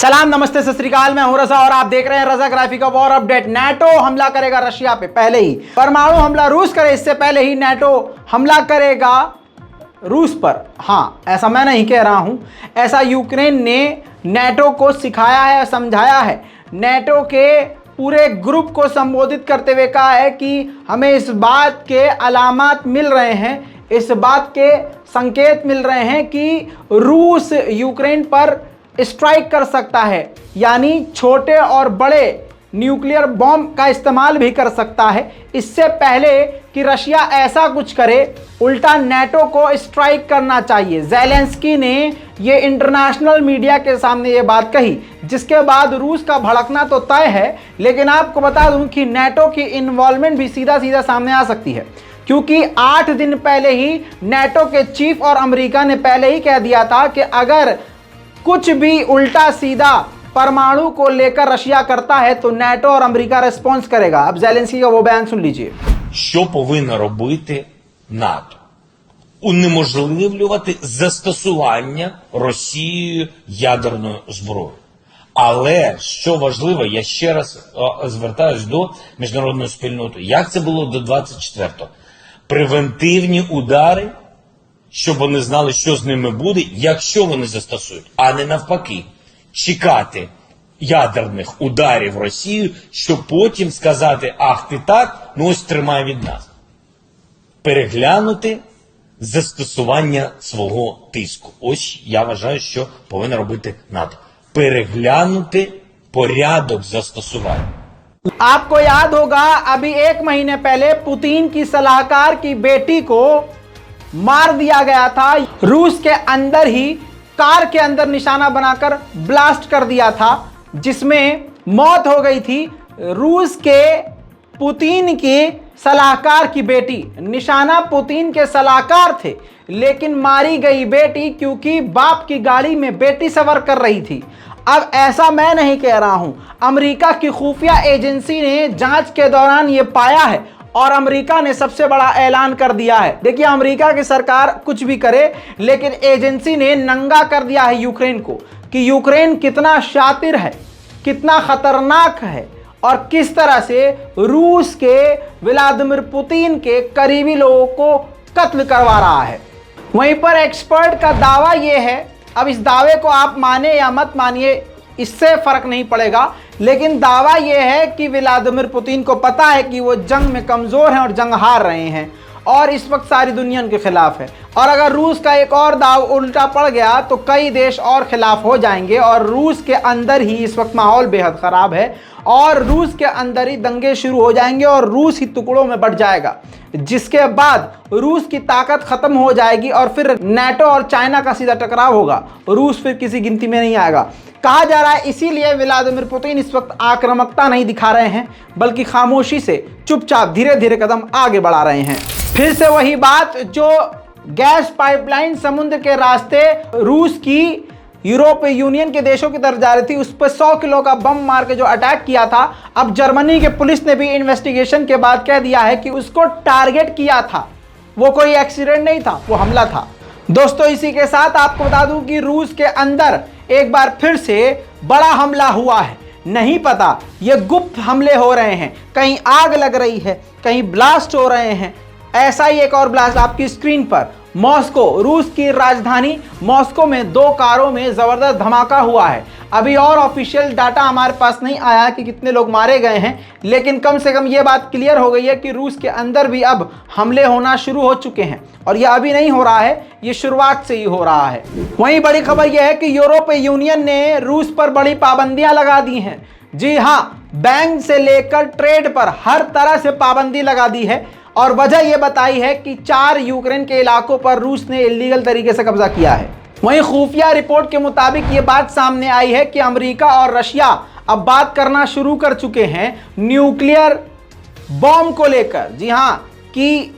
सलाम, नमस्ते, सत श्री अकाल। मैं हूं रजा और आप देख रहे हैं रजा ग्राफिक का वॉर अपडेट। नाटो हमला करेगा रशिया पे पहले ही, परमाणु हमला रूस करे इससे पहले ही नाटो हमला करेगा रूस पर। हाँ, ऐसा मैं नहीं कह रहा हूं, ऐसा यूक्रेन ने नाटो को सिखाया है, समझाया है। नाटो के पूरे ग्रुप को संबोधित करते हुए कहा है कि हमें इस बात के अलामात मिल रहे हैं, इस बात के संकेत मिल रहे हैं कि रूस यूक्रेन पर स्ट्राइक कर सकता है, यानी छोटे और बड़े न्यूक्लियर बॉम्ब का इस्तेमाल भी कर सकता है। इससे पहले कि रशिया ऐसा कुछ करे, उल्टा नाटो को स्ट्राइक करना चाहिए। ज़ेलेंस्की ने ये इंटरनेशनल मीडिया के सामने ये बात कही, जिसके बाद रूस का भड़कना तो तय है। लेकिन आपको बता दूं कि नाटो की इन्वॉल्वमेंट भी सीधा सीधा सामने आ सकती है, क्योंकि 8 दिन पहले ही नाटो के चीफ और अमेरिका ने पहले ही कह दिया था कि अगर कुछ भी उल्टा सीधा परमाणु को लेकर रशिया करता है तो नाटो और अमेरिका रिस्पॉन्स करेगा। अब ज़ेलेंस्की का वो बयान सुन लीजिए। Що повинно робити НАТО? Унеможливлювати застосування Росією ядерної зброї. Але, що важливо, я ще раз звертаюсь до міжнародної спільноти. Як це було до 24-го? Превентивні удари, щоб вони знали, що з ними буде, якщо вони застосують, а не навпаки, чекати ядерних ударів Росію, щоб потім сказати, ах ти так, ну ось тримай від нас. Переглянути застосування свого тиску. Ось я вважаю, що повинна робити НАТО. Переглянути порядок застосування. आपको याद होगा, अभी 1 महीने पहले पुतिन की सलाहकार की बेटी को मार दिया गया था। रूस के अंदर ही कार के अंदर निशाना बनाकर ब्लास्ट कर दिया था, जिसमें मौत हो गई थी रूस के पुतिन की सलाहकार की बेटी। निशाना पुतिन के सलाहकार थे, लेकिन मारी गई बेटी क्योंकि बाप की गाड़ी में बेटी सवार कर रही थी। अब ऐसा मैं नहीं कह रहा हूं, अमेरिका की खुफिया एजेंसी ने जांच के दौरान यह पाया है और अमेरिका ने सबसे बड़ा ऐलान कर दिया है। देखिए, अमेरिका की सरकार कुछ भी करे, लेकिन एजेंसी ने नंगा कर दिया है यूक्रेन को कि यूक्रेन कितना शातिर है, कितना खतरनाक है और किस तरह से रूस के व्लादिमीर पुतिन के करीबी लोगों को कत्ल करवा रहा है। वहीं पर एक्सपर्ट का दावा यह है, अब इस दावे को आप माने या मत मानिए, इससे फर्क नहीं पड़ेगा, लेकिन दावा यह है कि व्लादिमीर पुतिन को पता है कि वो जंग में कमज़ोर हैं और जंग हार रहे हैं और इस वक्त सारी दुनिया उनके खिलाफ है। और अगर रूस का एक और दाव उल्टा पड़ गया तो कई देश और खिलाफ हो जाएंगे और रूस के अंदर ही इस वक्त माहौल बेहद ख़राब है और रूस के अंदर ही दंगे शुरू हो जाएंगे और रूस ही टुकड़ों में बट जाएगा, जिसके बाद रूस की ताकत ख़त्म हो जाएगी और फिर नाटो और चाइना का सीधा टकराव होगा। रूस फिर किसी गिनती में नहीं आएगा। कहा जा रहा है इसीलिए व्लादिमीर पुतिन इस वक्त आक्रामकता नहीं दिखा रहे हैं, बल्कि खामोशी से चुपचाप धीरे धीरे कदम आगे बढ़ा रहे हैं। फिर से वही बात, जो गैस पाइपलाइन समुद्र के रास्ते रूस की यूरोपीय यूनियन के देशों की तरफ जा रही थी, उस पर 100 किलो का बम मार के जो अटैक किया था, अब जर्मनी के पुलिस ने भी इन्वेस्टिगेशन के बाद कह दिया है कि उसको टारगेट किया था, वो कोई एक्सीडेंट नहीं था, वो हमला था। दोस्तों, इसी के साथ आपको बता दूं कि रूस के अंदर एक बार फिर से बड़ा हमला हुआ है। नहीं पता, ये गुप्त हमले हो रहे हैं, कहीं आग लग रही है, कहीं ब्लास्ट हो रहे हैं। ऐसा ही एक और ब्लास्ट आपकी स्क्रीन पर, मॉस्को, रूस की राजधानी मॉस्को में 2 कारों में ज़बरदस्त धमाका हुआ है। अभी और ऑफिशियल डाटा हमारे पास नहीं आया कि कितने लोग मारे गए हैं, लेकिन कम से कम ये बात क्लियर हो गई है कि रूस के अंदर भी अब हमले होना शुरू हो चुके हैं और ये अभी नहीं हो रहा है, ये शुरुआत से ही हो रहा है। वहीं बड़ी खबर यह है कि यूरोपीय यूनियन ने रूस पर बड़ी पाबंदियां लगा दी हैं। जी हाँ, बैंक से लेकर ट्रेड पर हर तरह से पाबंदी लगा दी है और वजह यह बताई है कि 4 यूक्रेन के इलाकों पर रूस ने इलीगल तरीके से कब्जा किया है। वहीं खुफिया रिपोर्ट के मुताबिक ये बात सामने आई है कि अमेरिका और रशिया अब बात करना शुरू कर चुके हैं न्यूक्लियर बॉम्ब को लेकर। जी हाँ, कि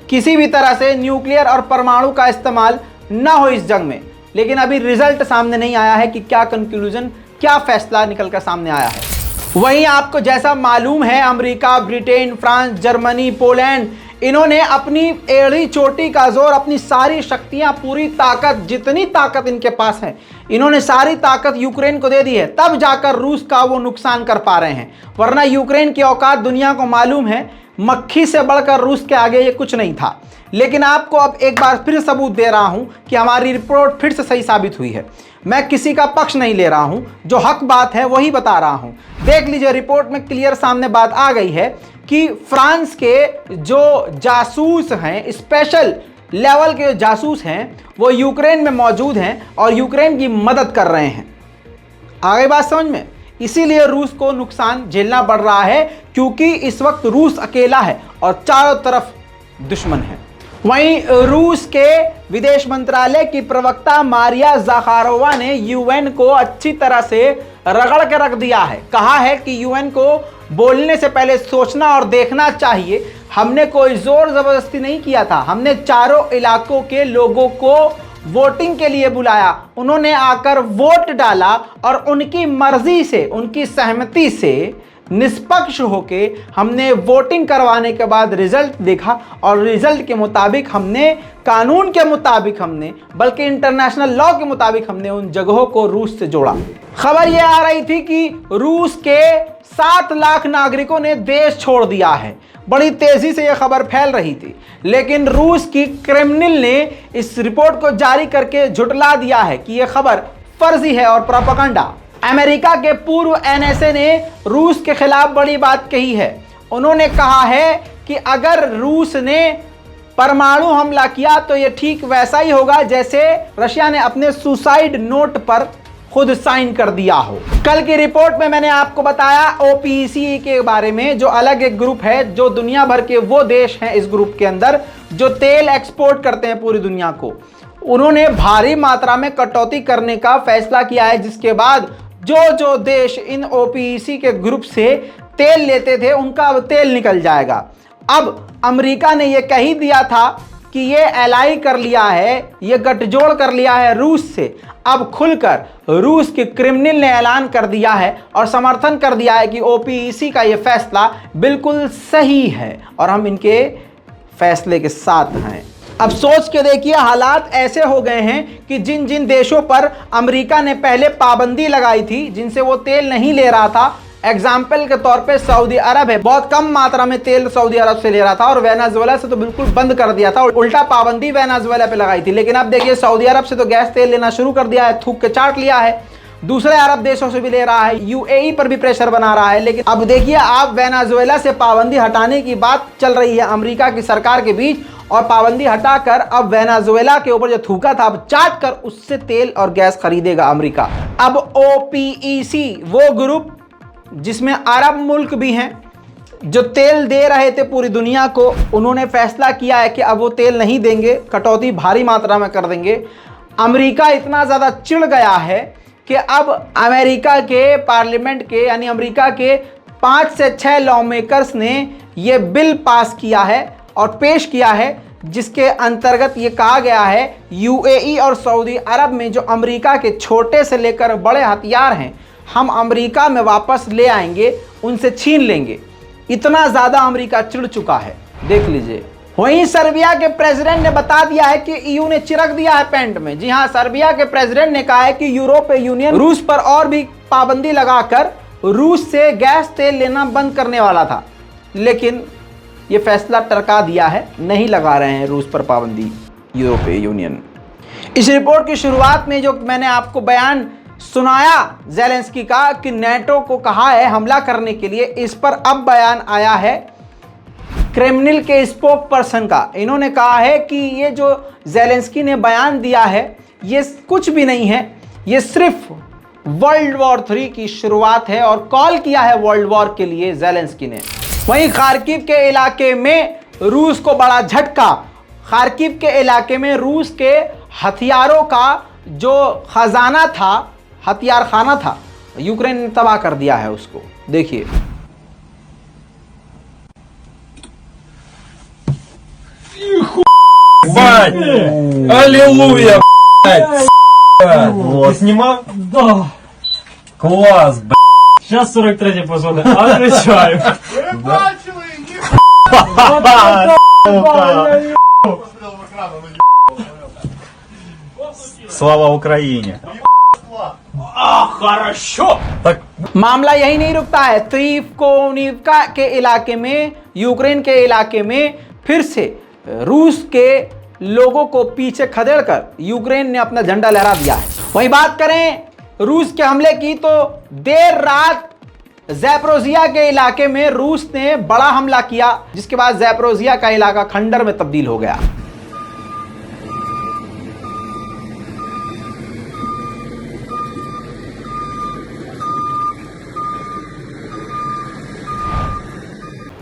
किसी भी तरह से न्यूक्लियर और परमाणु का इस्तेमाल ना हो इस जंग में। लेकिन अभी रिजल्ट सामने नहीं आया है कि क्या कंक्लूजन, क्या फैसला निकल कर सामने आया है। वहीं आपको जैसा मालूम है, America, Britain, France, Germany, Poland, इन्होंने अपनी एड़ी चोटी का जोर, अपनी सारी शक्तियां, पूरी ताकत, जितनी ताकत इनके पास है, इन्होंने सारी ताकत यूक्रेन को दे दी है, तब जाकर रूस का वो नुकसान कर पा रहे हैं। वरना यूक्रेन की औकात दुनिया को मालूम है, मक्खी से बढ़कर रूस के आगे ये कुछ नहीं था। लेकिन आपको अब एक बार फिर सबूत दे रहा हूं कि हमारी रिपोर्ट फिर से सही साबित हुई है। मैं किसी का पक्ष नहीं ले रहा हूं, जो हक बात है वही बता रहा हूं। देख लीजिए, रिपोर्ट में क्लियर सामने बात आ गई है कि फ्रांस के जो जासूस हैं, स्पेशल लेवल के जो जासूस हैं, वो यूक्रेन में मौजूद हैं और यूक्रेन की मदद कर रहे हैं। आ गई बात समझ में? इसीलिए रूस को नुकसान झेलना पड़ रहा है, क्योंकि इस वक्त रूस अकेला है और चारों तरफ दुश्मन है। वहीं रूस के विदेश मंत्रालय की प्रवक्ता मारिया ज़खारोवा ने यूएन को अच्छी तरह से रगड़ के रख दिया है। कहा है कि यूएन को बोलने से पहले सोचना और देखना चाहिए। हमने कोई जोर जबरदस्ती नहीं किया था, हमने चारों इलाकों के लोगों को वोटिंग के लिए बुलाया, उन्होंने आकर वोट डाला और उनकी मर्जी से, उनकी सहमति से, निष्पक्ष होके हमने वोटिंग करवाने के बाद रिजल्ट देखा और रिजल्ट के मुताबिक हमने, कानून के मुताबिक हमने, बल्कि इंटरनेशनल लॉ के मुताबिक हमने उन जगहों को रूस से जोड़ा। खबर यह आ रही थी कि रूस के 7 लाख नागरिकों ने देश छोड़ दिया है। बड़ी तेजी से यह खबर फैल रही थी, लेकिन रूस की क्रेमलिन ने इस रिपोर्ट को जारी करके झुठला दिया है कि यह खबर फर्जी है और प्रोपेगेंडा। अमेरिका के पूर्व एनएसए ने रूस के खिलाफ बड़ी बात कही है। उन्होंने कहा है कि अगर रूस ने परमाणु हमला किया तो यह ठीक वैसा ही होगा जैसे रशिया ने अपने सुसाइड नोट पर खुद साइन कर दिया हो। कल की रिपोर्ट में मैंने आपको बताया ओपीईसी के बारे में, जो अलग एक ग्रुप है, जो दुनिया भर के वो देश हैं इस ग्रुप के अंदर जो तेल एक्सपोर्ट करते हैं पूरी दुनिया को। उन्होंने भारी मात्रा में कटौती करने का फैसला किया है, जिसके बाद जो देश इन ओपीईसी के ग्रुप से तेल लेते थे उनका अब तेल निकल जाएगा। अब अमेरिका ने यह कह ही दिया था कि ये एलाई कर लिया है, ये गठजोड़ कर लिया है रूस से। अब खुलकर रूस के क्रेमलिन ने ऐलान कर दिया है और समर्थन कर दिया है कि ओपीईसी का ये फैसला बिल्कुल सही है और हम इनके फैसले के साथ हैं। अब सोच के देखिए, हालात ऐसे हो गए हैं कि जिन जिन देशों पर अमेरिका ने पहले पाबंदी लगाई थी, जिनसे वो तेल नहीं ले रहा था, एग्जाम्पल के तौर पे सऊदी अरब है, बहुत कम मात्रा में तेल सऊदी अरब से ले रहा था और वेनेजुएला से तो बिल्कुल बंद कर दिया था, उल्टा पाबंदी वेनेजुएला पे लगाई थी। लेकिन अब देखिए, सऊदी अरब से तो गैस तेल लेना शुरू कर दिया है, थूक के चाट लिया है। दूसरे अरब देशों से भी ले रहा है, यूएई पर भी प्रेशर बना रहा है। लेकिन अब देखिए, आप वेनेजुएला से पाबंदी हटाने की बात चल रही है अमेरिका की सरकार के बीच, और पाबंदी हटाकर अब वेनेजुएला के ऊपर जो थूका था, अब चाट कर उससे तेल और गैस खरीदेगा अमेरिका। अब ओपीईसी, वो ग्रुप जिसमें अरब मुल्क भी हैं, जो तेल दे रहे थे पूरी दुनिया को, उन्होंने फैसला किया है कि अब वो तेल नहीं देंगे, कटौती भारी मात्रा में कर देंगे। अमेरिका इतना ज़्यादा चिढ़ गया है कि अब अमेरिका के पार्लियामेंट के, यानी अमेरिका के 5 से 6 लॉ मेकर्स ने ये बिल पास किया है और पेश किया है, जिसके अंतर्गत ये कहा गया है यूएई और सऊदी अरब में जो अमेरिका के छोटे से लेकर बड़े हथियार हैं, हम अमेरिका में वापस ले आएंगे, उनसे छीन लेंगे। इतना ज़्यादा अमेरिका चिढ़ चुका है, देख लीजिए। वहीं सर्बिया के प्रेसिडेंट ने बता दिया है कि ईयू ने चिरक दिया है पैंट में। जी हाँ, सर्बिया के प्रेसिडेंट ने कहा है कि यूरोपीय यूनियन रूस पर और भी पाबंदी लगाकर रूस से गैस तेल लेना बंद करने वाला था, लेकिन ये फैसला टरका दिया है, नहीं लगा रहे हैं रूस पर पाबंदी यूरोपीय यूनियन। इस रिपोर्ट की शुरुआत में जो मैंने आपको बयान सुनाया ज़ेलेंस्की का कि नेटो को कहा है हमला करने के लिए, इस पर अब बयान आया है क्रेमलिन के स्पोक पर्सन का। इन्होंने कहा है कि ये जो ज़ेलेंस्की ने बयान दिया है ये कुछ भी नहीं है, ये सिर्फ वर्ल्ड वॉर 3 की शुरुआत है, और कॉल किया है वर्ल्ड वॉर के लिए ज़ेलेंस्की ने। वहीं खार्किव के इलाके में रूस को बड़ा झटका। खार्किव के इलाके में रूस के हथियारों का जो खजाना था, हथियार खाना था, यूक्रेन ने तबाह कर दिया है उसको। देखिए, Аллилуйя, блядь! Ты снимал? Да. Класс, блядь! Сейчас 43-й позвонит. Отвечаю. Да. Слава Украине! Так मामला यही नहीं रुकता है। त्रिकोनिवका के इलाके में, यूक्रेन के इलाके में फिर से रूस के लोगों को पीछे खदेड़कर यूक्रेन ने अपना झंडा लहरा दिया है। वहीं बात करें रूस के हमले की तो देर रात ज़ैपोरिज़िया के इलाके में रूस ने बड़ा हमला किया, जिसके बाद ज़ैपोरिज़िया का इलाका खंडर में तब्दील हो गया।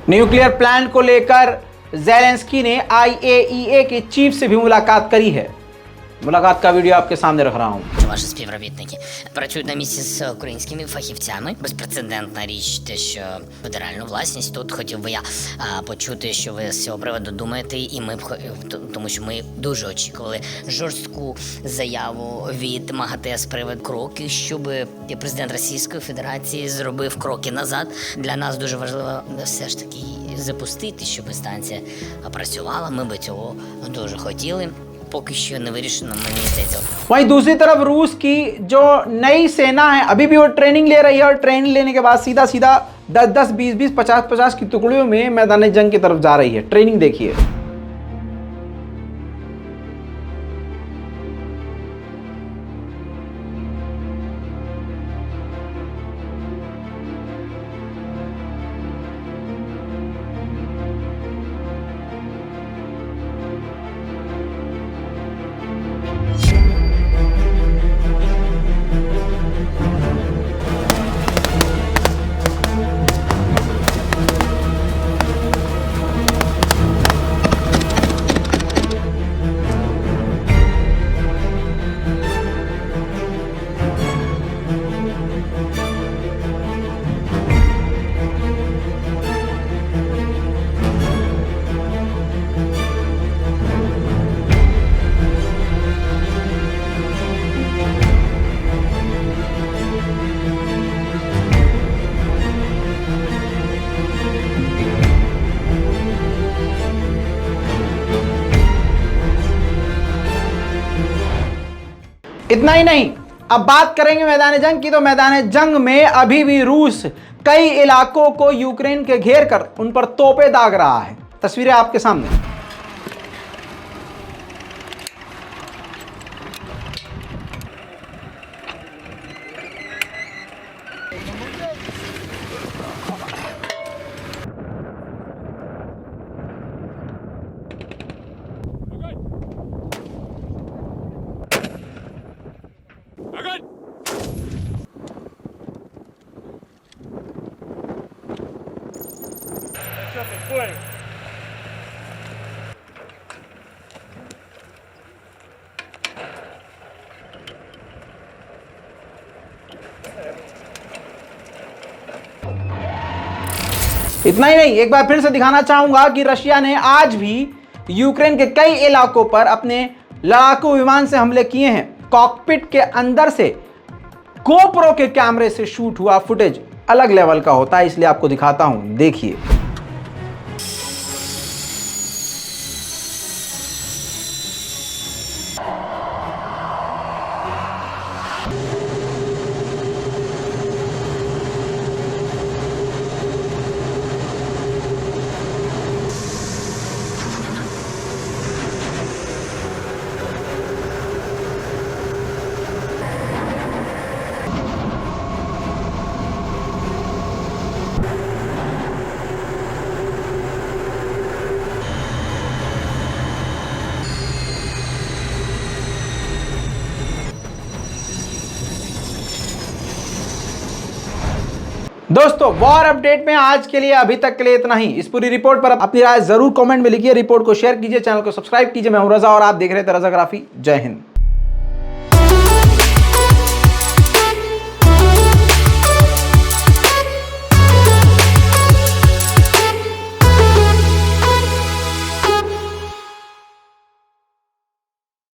न्यूक्लियर प्लांट को लेकर ज़ेलेंस्की ने IAEA के चीफ से भी मुलाकात करी है। मुलाकात का वीडियो आपके सामने रख रहा हूं। Ваші співробітники працюють на місці з українськими фахівцями. Безпрецедентна річ, те, що федеральну власність. Тут хотів би я почути, що ви з цього приводу думаєте, і ми тому що ми дуже очікували жорстку заяву від МАГАТЕ з приводу кроків, щоб президент Російської Федерації зробив кроки назад. Для нас дуже важливо все ж таки запустити, щоб станція працювала. Ми би цього дуже хотіли. पोकी що не вирішено, мені здається. वहीं दूसरी तरफ रूस की जो नई सेना है अभी भी वो ट्रेनिंग ले रही है, और ट्रेनिंग लेने के बाद सीधा सीधा 10-10, 20-20, 50-50 की टुकड़ियों में मैदान जंग की तरफ जा रही है। ट्रेनिंग देखिए। इतना ही नहीं, अब बात करेंगे मैदान जंग की। तो मैदान जंग में अभी भी रूस कई इलाकों को यूक्रेन के घेर कर उन पर तोपे दाग रहा है। तस्वीरें आपके सामने। इतना ही नहीं, एक बार फिर से दिखाना चाहूंगा कि रशिया ने आज भी यूक्रेन के कई इलाकों पर अपने लड़ाकू विमान से हमले किए हैं। कॉकपिट के अंदर से गोप्रो के कैमरे से शूट हुआ फुटेज अलग लेवल का होता है, इसलिए आपको दिखाता हूं, देखिए। दोस्तों, वॉर अपडेट में आज के लिए अभी तक के लिए इतना ही। इस पूरी रिपोर्ट पर अपनी राय जरूर कमेंट में लिखिए, रिपोर्ट को शेयर कीजिए, चैनल को सब्सक्राइब कीजिए। मैं हूं रजा और आप देख रहे थे रजाग्राफी। जय हिंद।